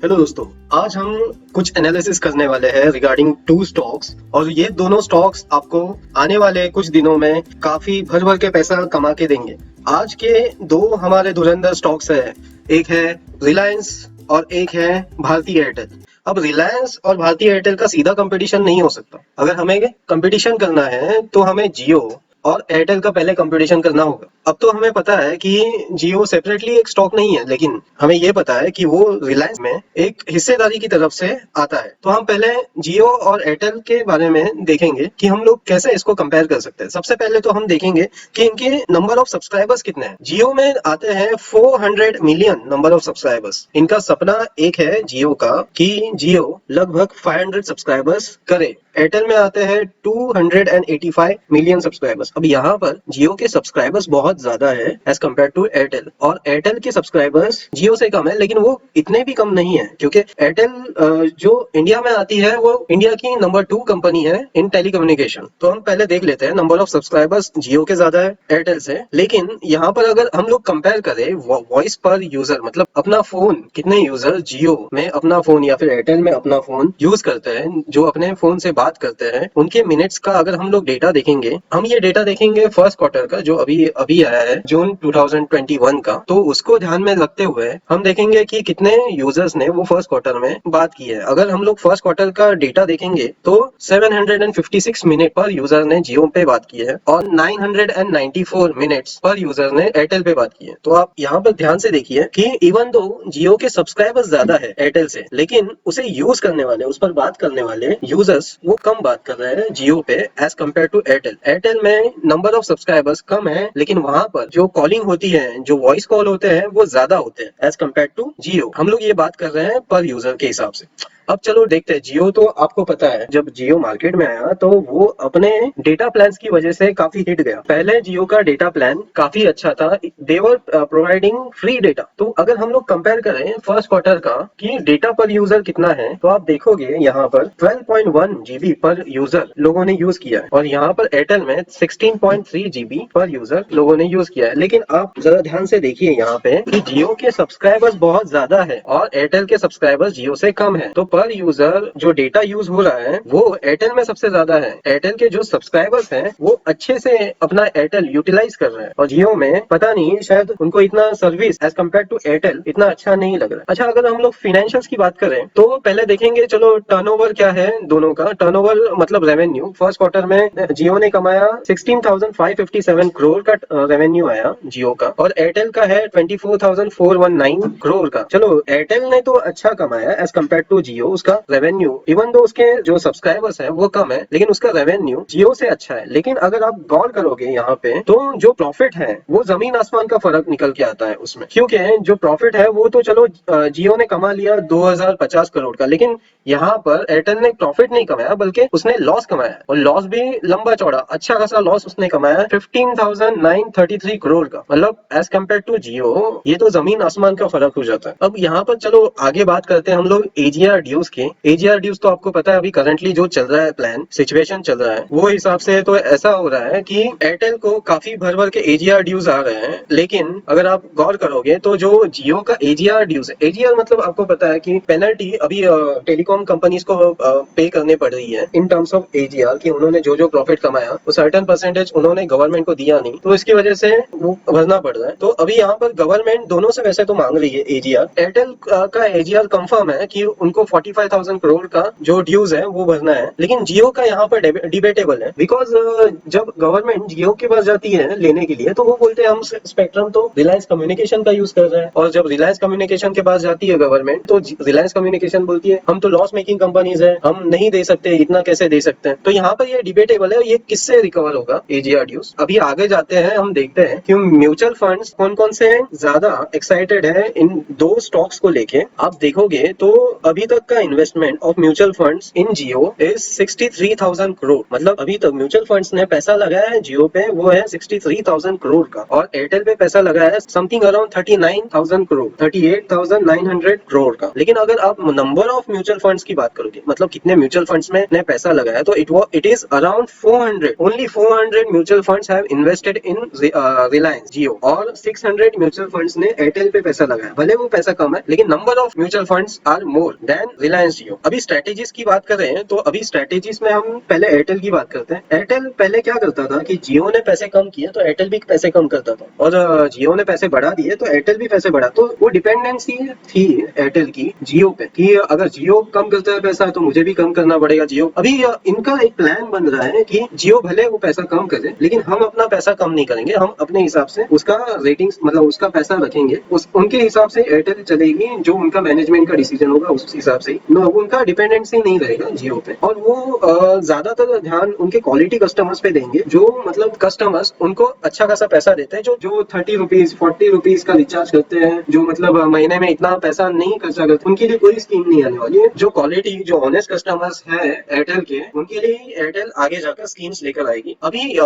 Hello दोस्तों, आज हम कुछ एनालिसिस करने वाले हैं रिगार्डिंग टू स्टॉक्स और ये दोनों स्टॉक्स आपको आने वाले कुछ दिनों में काफी भर भर के पैसा कमा के देंगे। आज के दो हमारे धुरंधर स्टॉक्स हैं, एक है रिलायंस और एक है भारती एयरटेल। अब रिलायंस और भारती एयरटेल का सीधा कंपटीशन नहीं हो सकता। अगर हमें कंपटीशन करना है तो हमें जियो और एयरटेल का पहले कंपटीशन करना होगा। अब तो हमें पता है कि जियो सेपरेटली एक स्टॉक नहीं है, लेकिन हमें ये पता है कि वो रिलायंस में एक हिस्सेदारी की तरफ से आता है। तो हम पहले जियो और एयरटेल के बारे में देखेंगे कि हम लोग कैसे इसको कंपेयर कर सकते हैं। सबसे पहले तो हम देखेंगे कि इनके नंबर ऑफ सब्सक्राइबर्स कितने हैं। जियो में आते हैं 400 मिलियन नंबर ऑफ सब्सक्राइबर्स। इनका सपना एक है जियो का कि जियो लगभग 500 सब्सक्राइबर्स करे। एयरटेल में आते हैं 285 मिलियन सब्सक्राइबर्स। अब यहाँ पर जियो के सब्सक्राइबर्स बहुत ज्यादा है एज कम्पेयर टू एयरटेल, और एयरटेल के सब्सक्राइबर्स जियो से कम है, लेकिन वो इतने भी कम नहीं है क्योंकि एयरटेल जो इंडिया में आती है वो इंडिया की नंबर 2 कंपनी है इन टेलीकम्युनिकेशन। तो हम पहले देख लेते हैं, नंबर ऑफ सब्सक्राइबर्स जियो के ज्यादा है एयरटेल से, लेकिन यहाँ पर अगर हम लोग कंपेयर करें वॉइस पर यूजर, मतलब अपना फोन कितने यूजर जियो में अपना फोन या फिर एयरटेल में अपना फोन यूज करते हैं, जो अपने फोन से बात करते हैं, उनके मिनट्स का अगर हम लोग डेटा देखेंगे, हम ये डेटा देखेंगे फर्स्ट क्वार्टर का जो अभी अभी आया है जून 2021 का, तो उसको ध्यान में रखते हुए हम देखेंगे कि कितने यूजर्स ने वो फर्स्ट क्वार्टर में बात की है। अगर हम लोग फर्स्ट क्वार्टर का डेटा देखेंगे तो 756 मिनट पर यूजर ने जियो पे बात की है और 994 मिनट्स पर यूजर ने एयरटेल पे बात की है। तो आप यहाँ पर ध्यान से देखिए कि इवन दो जियो के सब्सक्राइबर्स ज्यादा है एयरटेल से, लेकिन उसे यूज करने वाले, उस पर बात करने वाले यूजर्स वो कम बात कर रहे हैं जियो पे as compare to Airtel. Airtel में नंबर ऑफ सब्सक्राइबर्स कम है, लेकिन वहां पर जो कॉलिंग होती है, जो वॉइस कॉल होते हैं, वो ज्यादा होते हैं एज कम्पेयर टू जियो। हम लोग ये बात कर रहे हैं पर यूजर के हिसाब से। अब चलो देखते हैं जियो। तो आपको पता है जब जियो मार्केट में आया तो वो अपने डेटा प्लान्स की वजह से काफी हिट गया। पहले जियो का डेटा प्लान काफी अच्छा था, दे वर प्रोवाइडिंग फ्री डेटा। तो अगर हम लोग कंपेयर करें फर्स्ट क्वार्टर का कि डेटा पर यूजर कितना है, तो आप देखोगे यहाँ पर 12.1 जीबी पर यूजर लोगों ने यूज किया है, और यहाँ पर एयरटेल में 16.3 जीबी पर यूजर लोगों ने यूज किया है। लेकिन आप जरा ध्यान से देखिए यहाँ पे कि जियो के सब्सक्राइबर्स बहुत ज्यादा है और एयरटेल के सब्सक्राइबर्स जियो से कम है। तो पर यूजर जो डेटा यूज हो रहा है वो एयरटेल में सबसे ज्यादा है। एयरटेल के जो सब्सक्राइबर्स हैं वो अच्छे से अपना एयरटेल यूटिलाइज कर रहे हैं, और जियो में पता नहीं शायद उनको इतना service as compare to Airtel इतना अच्छा नहीं लग रहा है। अच्छा, अगर हम लोग फाइनेंशियल्स की बात करें तो पहले देखेंगे चलो टर्नओवर क्या है दोनों का। टर्नओवर मतलब रेवेन्यू, फर्स्ट क्वार्टर में जियो ने कमाया 16,557 करोड़ का रेवेन्यू आया जियो का, और एयरटेल का है 24,419 करोड़ का। चलो एयरटेल ने तो अच्छा कमाया एज कम्पेयर टू जियो। उसका रेवेन्यू, इवन दो उसके जो सब्सक्राइबर्स हैं वो कम है, लेकिन उसका रेवेन्यू जियो से अच्छा है। लेकिन अगर आप गौर करोगे यहाँ पे तो जो प्रॉफिट है वो जमीन आसमान का फर्क निकल के आता है उसमें, क्योंकि जो प्रॉफिट है वो तो चलो जियो ने कमा लिया 2050 करोड़ का, लेकिन यहाँ पर एयरटेल ने प्रॉफिट नहीं कमाया बल्कि उसने लॉस कमाया, और लॉस भी लंबा चौड़ा अच्छा खासा लॉस उसने कमाया 15,933 करोड़ का। मतलब एज कम्पेयर टू जियो ये तो जमीन आसमान का फर्क हो जाता है। अब यहाँ पर चलो आगे बात करते हैं हम लोग एजीआर ड्यूज के। एजीआर ड्यूज तो आपको पता है अभी करंटली जो चल रहा है प्लान सिचुएशन चल रहा है वो हिसाब से तो ऐसा हो रहा है कि एयरटेल को काफी भर भर के एजीआर ड्यूज आ रहे हैं, लेकिन अगर आप गौर करोगे तो जो जियो का एजीआर ड्यूज है, एजीआर मतलब आपको पता है कि पेनल्टी अभी टेलीकॉम कंपनीज को पे करने पड़ रही है इन टर्म्स ऑफ एजीआर, कि उन्होंने जो जो प्रॉफिट कमाया वो सर्टेन परसेंटेज उन्होंने गवर्नमेंट को दिया नहीं, तो इसकी वजह से वो भरना पड़ रहा है। तो अभी यहाँ पर गवर्नमेंट दोनों से वैसे तो मांग रही है एजीआर। एयरटेल का एजीआर कंफर्म है कि उनको 45,000 करोड़ का जो ड्यूज है वो भरना है, लेकिन जियो का यहाँ पर डिबेटेबल है। बिकॉज जब गवर्नमेंट जियो के पास जाती है लेने के लिए तो वो बोलते हैं हम स्पेक्ट्रम तो रिलायंस कम्युनिकेशन का यूज कर रहे हैं, और जब रिलायंस कम्युनिकेशन के पास जाती है गवर्नमेंट तो रिलायंस कम्युनिकेशन बोलती है हम तो लॉस मेकिंग कंपनीज है, हम नहीं दे सकते, इतना कैसे दे सकते हैं। तो यहाँ पर ये डिबेटेबल है, ये किससे रिकवर होगा एजीआर ड्यूज। अभी आगे जाते हैं, हम देखते हैं कि म्यूचुअल फंड्स कौन कौन से ज्यादा एक्साइटेड है इन दो स्टॉक्स को लेके। आप देखोगे तो अभी तक का investment of mutual funds in Jio is 63,000 crore. मतलब अभी तक म्यूचुअल फंड्स ने पैसा लगाया है जियो पे वो है 63,000 करोड़ का, और एयरटेल पे पैसा लगाया है समथिंग अराउंड 39,000 करोड़, 38,900 करोड़ का। लेकिन अगर आप नंबर ऑफ म्यूचुअल फंड्स की बात करोगे, मतलब कितने म्यूचुअल फंड्स में ने पैसा लगाया, तो it is around 400, only 400 mutual funds have invested in Reliance Jio, और 600 म्यूचुअल फंड्स ने एयरटेल पे पैसा लगाया। भले वो पैसा कम है लेकिन number of mutual funds are more than Reliance Jio. अभी स्ट्रेटेजीज की बात कर रहे हैं तो अभी स्ट्रेटेजीज में हम पहले एयरटेल की बात करते हैं। एयरटेल पहले क्या करता था कि जियो ने पैसे कम किए तो एयरटेल भी पैसे कम करता था, और जियो ने पैसे बढ़ा दिए तो एयरटेल भी पैसे बढ़ा। तो वो डिपेंडेंसी थी एयरटेल की जियो पे कि अगर जियो कम करता है पैसा तो मुझे भी कम करना पड़ेगा जियो। अभी इनका एक प्लान बन रहा है कि जियो भले वो पैसा कम करे लेकिन हम अपना पैसा कम नहीं करेंगे, हम अपने हिसाब से उसका रेटिंग्स मतलब उसका पैसा रखेंगे, उनके हिसाब से एयरटेल चलेगी, जो उनका मैनेजमेंट का डिसीजन होगा उस हिसाब से। उनका डिपेंडेंसी नहीं रहेगा जियो पे, और वो ज्यादातर ध्यान उनके क्वालिटी कस्टमर्स पे देंगे, जो मतलब कस्टमर्स उनको अच्छा खासा पैसा देते हैं, जो 30 रुपीज 40 रुपीज का रिचार्ज करते हैं, जो मतलब महीने में इतना पैसा नहीं खर्चा करते, उनके लिए कोई स्कीम नहीं आने वाली है। जो क्वालिटी जो ऑनेस्ट कस्टमर्स है एयरटेल के, उनके लिए एयरटेल आगे जाकर स्कीम्स लेकर आएगी। अभी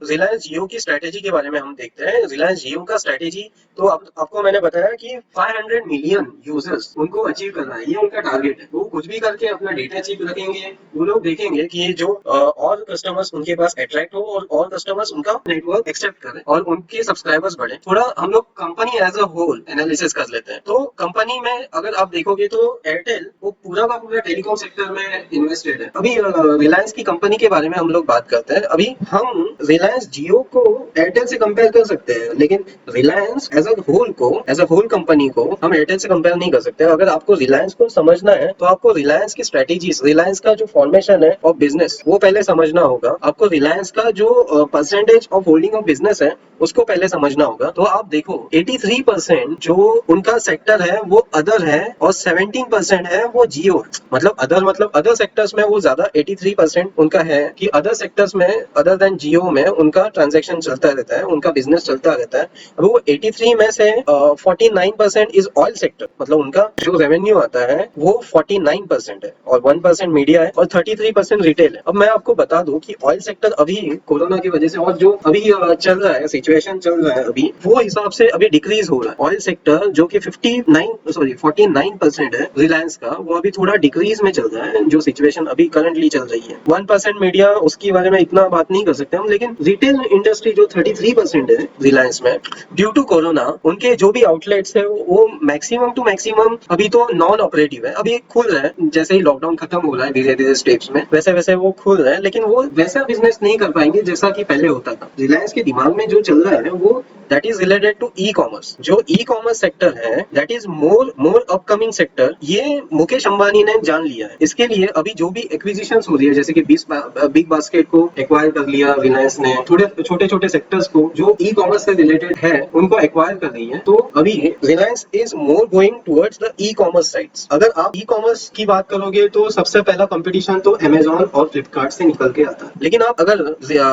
रिलायंस जियो की स्ट्रेटेजी के बारे में हम देखते हैं। रिलायंस जियो का स्ट्रेटेजी तो आपको मैंने बताया कि 500 मिलियन यूजर्स उनको अचीव करना है, ये उनका टारगेट है। वो कुछ भी करके अपना डेटा चीप रखेंगे, वो लोग देखेंगे कि जो और कस्टमर्स उनके पास अट्रैक्ट हो और कस्टमर्स उनका नेटवर्क एक्सेप्ट करें और उनके सब्सक्राइबर्स बढ़े। थोड़ा हम लोग company as a whole analysis कर लेते हैं। तो कंपनी में अगर आप देखोगे तो एयरटेल वो पूरा का पूरा टेलीकॉम सेक्टर में इन्वेस्टेड है। अभी रिलायंस की कंपनी के बारे में हम लोग बात करते हैं। अभी हम रिलायंस जियो को एयरटेल से कंपेयर कर सकते हैं, लेकिन Reliance as a whole company को हम एयरटेल से कंपेयर नहीं कर सकते। अगर आपको रिलायंस को समझना है तो आपको रिलायंस की स्ट्रेटेजीज, रिलायंस का जो फॉर्मेशन है ऑफ बिजनेस वो पहले समझना होगा। आपको रिलायंस का जो percentage of holding of business है उसको पहले समझना होगा। तो आप देखो 83% जो उनका सेक्टर है वो अदर है, और 17% है वो जियो। मतलब अदर सेक्टर्स में वो ज्यादा 83% उनका है कि अदर सेक्टर्स में अदर देन जियो में उनका ट्रांजैक्शन चलता रहता है, उनका बिजनेस चलता रहता है। अब वो 83 में से 49% इज ऑयल सेक्टर, मतलब उनका जो रेवेन्यू आता है वो 49% है, और 1% मीडिया है, और 33% रिटेल है। अब मैं आपको बता दूं कि ऑयल सेक्टर अभी कोरोना की वजह से और जो अभी चल रहा है, सिचुएशन चल रहा है अभी, वो हिसाब से अभी डिक्रीज हो रहा है। ऑयल सेक्टर जो कि 49% है रिलायंस का, वो अभी थोड़ा डिक्रीज में चल रहा है, जो सिचुएशन अभी करंटली चल रही है। 1% मीडिया, उसके बारे में इतना बात नहीं कर सकते हम, लेकिन रिटेल इंडस्ट्री जो 33% है रिलायंस में, ड्यू टू कोरोना उनके जो भी आउटलेट्स है वो मैक्सिमम टू मैक्सिमम अभी तो नॉन ऑपरेटिव है। अभी खुल रहा है, जैसे ही लॉकडाउन खत्म हो रहा है धीरे धीरे स्टेप्स में, वैसे वैसे वो खुल रहा है, लेकिन वो वैसा बिजनेस नहीं कर पाएंगे जैसा कि पहले होता था। रिलायंस के दिमाग में जो चल रहा है वो that is related to e commerce. जो ई कॉमर्स सेक्टर है that is more upcoming sector, ये मुकेश अंबानी ने जान लिया है। इसके लिए अभी जो भी एक्विजिशंस हो रही है, जैसे कि बिग बास्केट को एक्वायर कर लिया रिलायंस ने, थोड़े छोटे छोटे सेक्टर्स को जो ई कॉमर्स से रिलेटेड है उनको एक्वायर कर रही है। तो अभी Reliance is more going towards the e commerce sites. अगर आप ई कॉमर्स की बात करोगे तो सबसे पहला कंपटीशन तो अमेजॉन और फ्लिपकार्ट से निकल के आता है। लेकिन आप अगर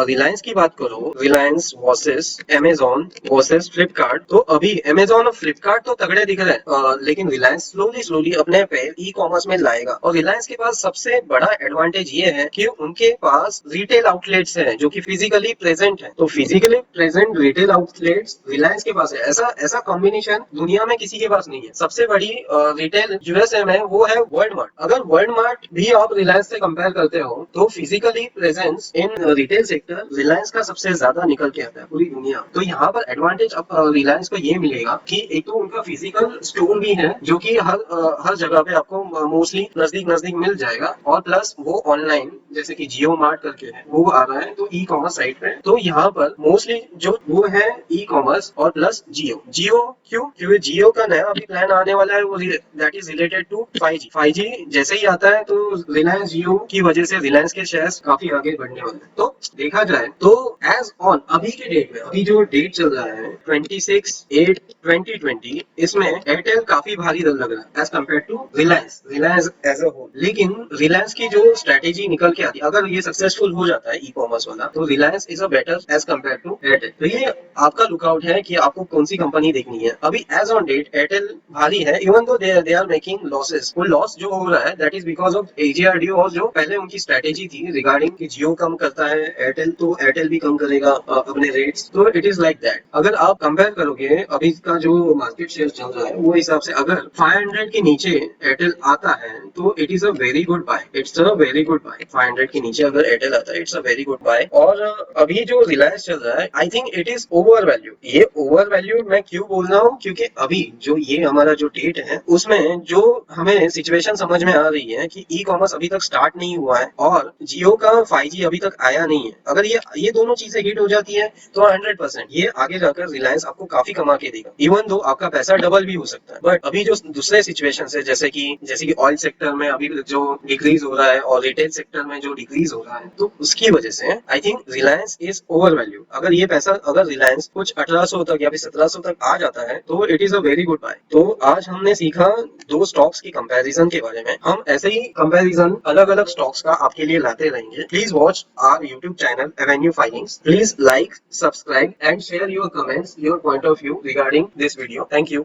रिलायंस की बात करो, Reliance versus Amazon versus Flipkart, तो अभी अमेजॉन और फ्लिपकार्ट तो तगड़े दिख रहे हैं, लेकिन रिलायंस स्लोली अपने पैर ई कॉमर्स में लाएगा। और रिलायंस के पास सबसे बड़ा एडवांटेज ये है कि उनके पास रिटेल आउटलेट्स हैं जो कि फिजिकली प्रेजेंट है। तो physically present retail outlets Reliance के पास है। ऐसा कॉम्बिनेशन दुनिया में किसी के पास नहीं है। सबसे बड़ी रिटेल यूएसए में वो है वर्ल्ड मार्ट। अगर वर्ल्ड मार्ट भी आप रिलायंस से कंपेयर करते हो तो physically presence in retail sector Reliance का सबसे ज्यादा निकल के आता है पूरी दुनिया। तो यहाँ पर एडवांटेज अब रिलायंस को ये मिलेगा कि एक तो उनका फिजिकल स्टोर भी है जो कि हर जगह पे आपको मोस्टली नजदीक मिल जाएगा, और प्लस वो ऑनलाइन जैसे कि जियो मार्ट करके है वो आ रहा है तो ई कॉमर्स साइट पे। तो यहाँ पर मोस्टली जो वो है ई कॉमर्स और प्लस जियो क्योंकि जियो का नया अभी प्लान आने वाला है, वो that is related to 5G। 5G जैसे ही आता है तो रिलायंस जियो की वजह से रिलायंस के शेयर्स काफी आगे बढ़ने वाले हैं। तो देखा जाए तो एज ऑन अभी के डेट में, अभी जो डेट चल रहा रहा है 26/8/2020, इसमें एयरटेल काफी भारी लग रहा है as compare to Reliance as a whole. लेकिन रिलायंस की जो स्ट्रेटेजी निकल के आती है, अगर ये सक्सेसफुल हो जाता है ई कॉमर्स वाला, तो Reliance is a better as compare to Airtel. तो ये आपका लुकआउट है कि आपको कौन सी कंपनी देखनी है। अभी एज ऑन डेट एयरटेल भारी है, even though they are making losses. वो लॉस जो हो रहा है that is because of AGR due, और जो पहले उनकी स्ट्रेटेजी थी रिगार्डिंग कि जियो कम करता है एयरटेल, तो एयरटेल भी कम करेगा अपने रेट्स। तो इट इज लाइक दैट। अगर आप कंपेयर करोगे अभी का जो मार्केट शेयर चल रहा है वो हिसाब से, अगर 500 के नीचे एयरटेल आता है तो it is a very good buy, it's a very good buy. 500 के नीचे अगर एयरटेल आता है it's a very good buy. और अभी जो रिलायंस चल रहा है I think it is over value. ये ओवर वैल्यू मैं क्यों बोल रहा हूँ, क्योंकि अभी जो ये हमारा जो डेट है उसमें जो हमें सिचुएशन समझ में आ रही है कि ई कॉमर्स अभी तक स्टार्ट नहीं हुआ है और जियो का 5G अभी तक आया नहीं है। अगर ये दोनों चीजें हिट हो जाती है तो 100% ये आगे जाकर रिलायंस आपको काफी कमा के देगा। इवन दो आपका पैसा डबल भी हो सकता है। बट अभी जो दूसरे सिचुएशन है जैसे कि ऑयल सेक्टर में अभी जो डिक्रीज हो रहा है और रिटेल सेक्टर में जो डिक्रीज हो रहा है, तो उसकी वजह से I think Reliance is over value. अगर ये पैसा अगर रिलायंस कुछ 1800 तक या फिर 1700 तक आ जाता है तो it is a very good buy. तो आज हमने सीखा दो स्टॉक्स की कंपैरिजन के बारे में। हम ऐसे ही कंपैरिजन अलग अलग स्टॉक्स का आपके लिए लाते रहेंगे। Please watch our YouTube channel Avenue Finance. Please like, subscribe and share your comments, your point of view regarding this video. Thank you.